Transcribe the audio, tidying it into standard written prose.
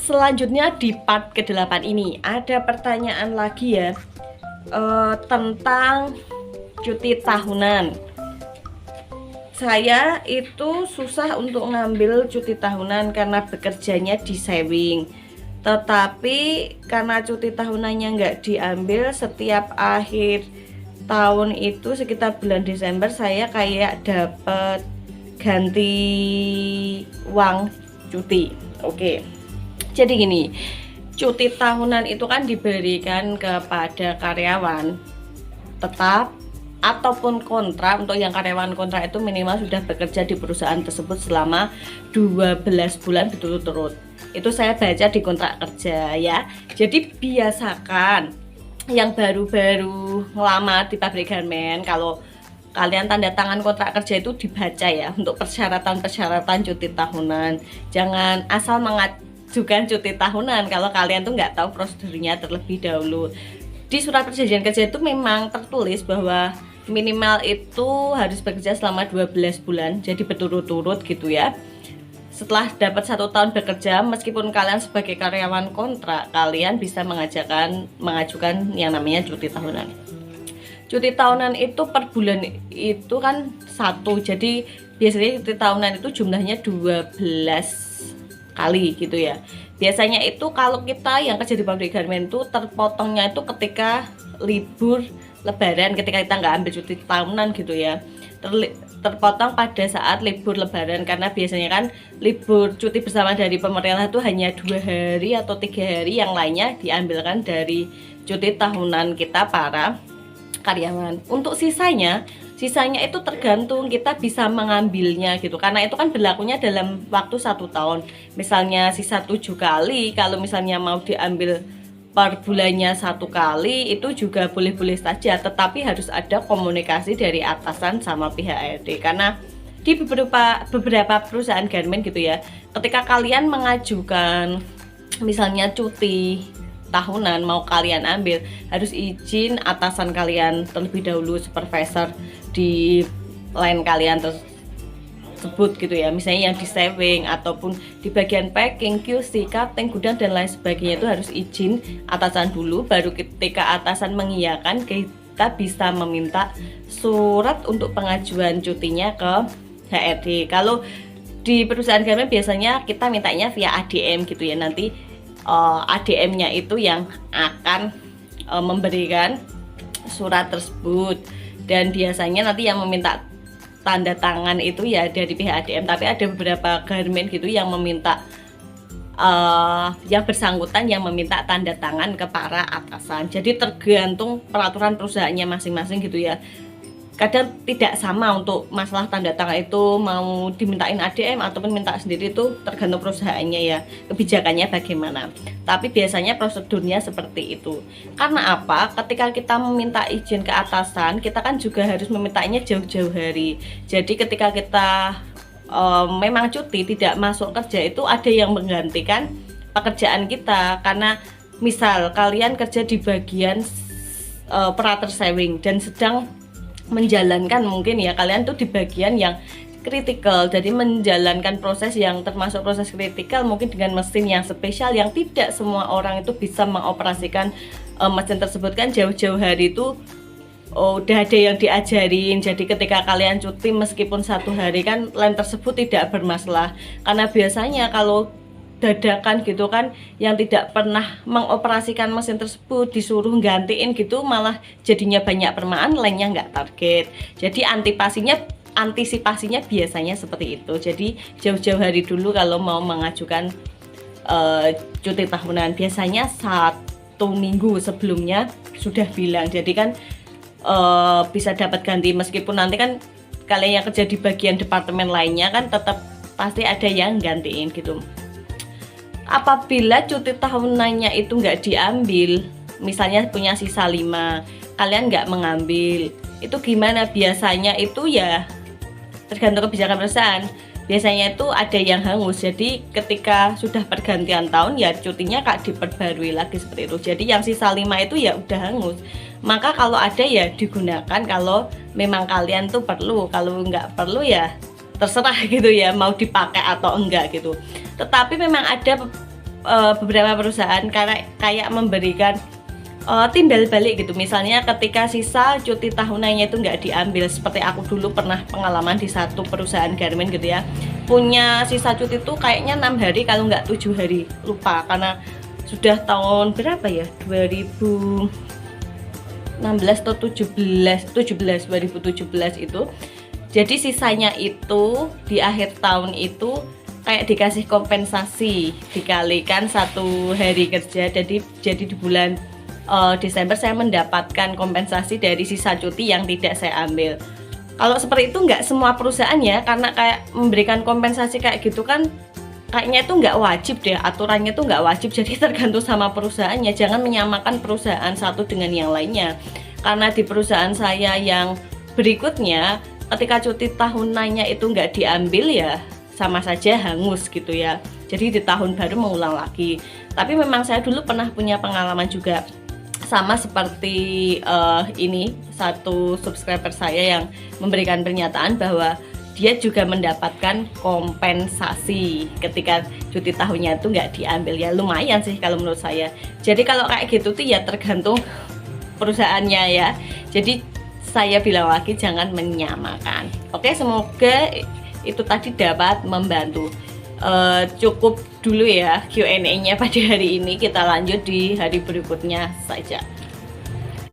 selanjutnya di part ke-8 ini ada pertanyaan lagi ya, tentang cuti tahunan. Saya itu susah untuk ngambil cuti tahunan karena bekerjanya di saving. Tetapi karena cuti tahunannya nggak diambil, setiap akhir tahun itu sekitar bulan Desember saya kayak dapet ganti uang cuti. Oke. Jadi gini, cuti tahunan itu kan diberikan kepada karyawan tetap ataupun kontrak. Untuk yang karyawan kontrak itu minimal sudah bekerja di perusahaan tersebut selama 12 bulan berturut-turut. Itu saya baca di kontrak kerja ya. Jadi biasakan yang baru-baru ngelamar di pabrik garmen, kalau kalian tanda tangan kontrak kerja itu dibaca ya untuk persyaratan-persyaratan cuti tahunan. Jangan asal mengajukan cuti tahunan kalau kalian tuh nggak tahu prosedurnya terlebih dahulu. Di surat perjanjian kerja itu memang tertulis bahwa minimal itu harus bekerja selama 12 bulan, jadi berturut-turut gitu ya. Setelah dapat 1 tahun bekerja, meskipun kalian sebagai karyawan kontrak, kalian bisa mengajukan yang namanya cuti tahunan. Cuti tahunan itu per bulan itu kan 1, jadi biasanya cuti tahunan itu jumlahnya 12 kali gitu ya. Biasanya itu kalau kita yang kerja di pabrik garmen itu terpotongnya itu ketika libur lebaran, ketika kita nggak ambil cuti tahunan gitu ya, terpotong pada saat libur lebaran. Karena biasanya kan libur cuti bersama dari pemerintah itu hanya 2 hari atau 3 hari, yang lainnya diambilkan dari cuti tahunan kita para karyawan. Untuk sisanya itu tergantung kita bisa mengambilnya gitu, karena itu kan berlakunya dalam waktu 1 tahun. Misalnya sisa 7 kali, kalau misalnya mau diambil per bulannya 1 kali, itu juga boleh-boleh saja, tetapi harus ada komunikasi dari atasan sama pihak HRD. Karena di beberapa perusahaan garmen gitu ya, ketika kalian mengajukan misalnya cuti tahunan mau kalian ambil, harus izin atasan kalian terlebih dahulu, supervisor di line kalian tersebut gitu ya. Misalnya yang di saving ataupun di bagian packing, QC, cutting, gudang dan lain sebagainya, itu harus izin atasan dulu. Baru ketika atasan mengiyakan, kita bisa meminta surat untuk pengajuan cutinya ke HRD. Kalau di perusahaan garmen biasanya kita mintanya via ADM gitu ya. Nanti ADM-nya itu yang akan memberikan surat tersebut, dan biasanya nanti yang meminta tanda tangan itu ya dari pihak ADM. Tapi ada beberapa garmen gitu yang meminta yang bersangkutan yang meminta tanda tangan ke para atasan. Jadi tergantung peraturan perusahaannya masing-masing gitu ya. Kadang tidak sama untuk masalah tanda tangan itu, mau dimintain ADM ataupun minta sendiri, itu tergantung perusahaannya ya, kebijakannya bagaimana. Tapi biasanya prosedurnya seperti itu. Karena apa? Ketika kita meminta izin ke atasan, kita kan juga harus memintanya jauh-jauh hari. Jadi ketika kita memang cuti tidak masuk kerja, itu ada yang menggantikan pekerjaan kita. Karena misal kalian kerja di bagian operator saving dan sedang menjalankan, mungkin ya kalian tuh di bagian yang kritikal, jadi menjalankan proses yang termasuk proses kritikal, mungkin dengan mesin yang spesial yang tidak semua orang itu bisa mengoperasikan mesin tersebut. Kan jauh-jauh hari itu udah ada yang diajarin. Jadi ketika kalian cuti meskipun 1 hari kan line tersebut tidak bermasalah. Karena biasanya kalau dadakan gitu kan, yang tidak pernah mengoperasikan mesin tersebut disuruh gantiin gitu, malah jadinya banyak permaan, lainnya nggak target. Jadi antisipasinya biasanya seperti itu. Jadi jauh-jauh hari dulu kalau mau mengajukan cuti tahunan, biasanya 1 minggu sebelumnya sudah bilang. Jadi kan bisa dapat ganti, meskipun nanti kan kalian yang kerja di bagian departemen lainnya kan tetap pasti ada yang gantiin gitu. Apabila cuti tahunannya itu nggak diambil, misalnya punya sisa 5, kalian nggak mengambil, itu gimana? Biasanya itu ya tergantung kebijakan perusahaan. Biasanya itu ada yang hangus, jadi ketika sudah pergantian tahun ya cutinya kak diperbarui lagi seperti itu. Jadi yang sisa 5 itu ya udah hangus. Maka kalau ada ya digunakan kalau memang kalian tuh perlu. Kalau nggak perlu ya terserah gitu ya, mau dipakai atau enggak gitu. Tetapi memang ada beberapa perusahaan kayak memberikan timbal balik gitu. Misalnya ketika sisa cuti tahunannya itu nggak diambil, seperti aku dulu pernah pengalaman di satu perusahaan garment gitu ya, punya sisa cuti tuh kayaknya 6 hari kalau nggak 7 hari, lupa karena sudah tahun berapa ya, 2016 atau 2017 itu. Jadi sisanya itu di akhir tahun itu kayak dikasih kompensasi dikalikan 1 hari kerja, jadi di bulan Desember saya mendapatkan kompensasi dari sisa cuti yang tidak saya ambil. Kalau seperti itu nggak semua perusahaan ya, karena kayak memberikan kompensasi kayak gitu kan kayaknya itu nggak wajib deh, aturannya itu nggak wajib, jadi tergantung sama perusahaannya. Jangan menyamakan perusahaan satu dengan yang lainnya, karena di perusahaan saya yang berikutnya ketika cuti tahunannya itu nggak diambil ya sama saja hangus gitu ya, jadi di tahun baru mengulang lagi. Tapi memang saya dulu pernah punya pengalaman juga sama seperti ini, satu subscriber saya yang memberikan pernyataan bahwa dia juga mendapatkan kompensasi ketika cuti tahunnya itu nggak diambil. Ya lumayan sih kalau menurut saya. Jadi kalau kayak gitu tuh ya tergantung perusahaannya ya. Jadi saya bilang lagi jangan menyamakan. Oke, semoga itu tadi dapat membantu. Cukup dulu ya Q&A-nya pada hari ini, kita lanjut di hari berikutnya saja.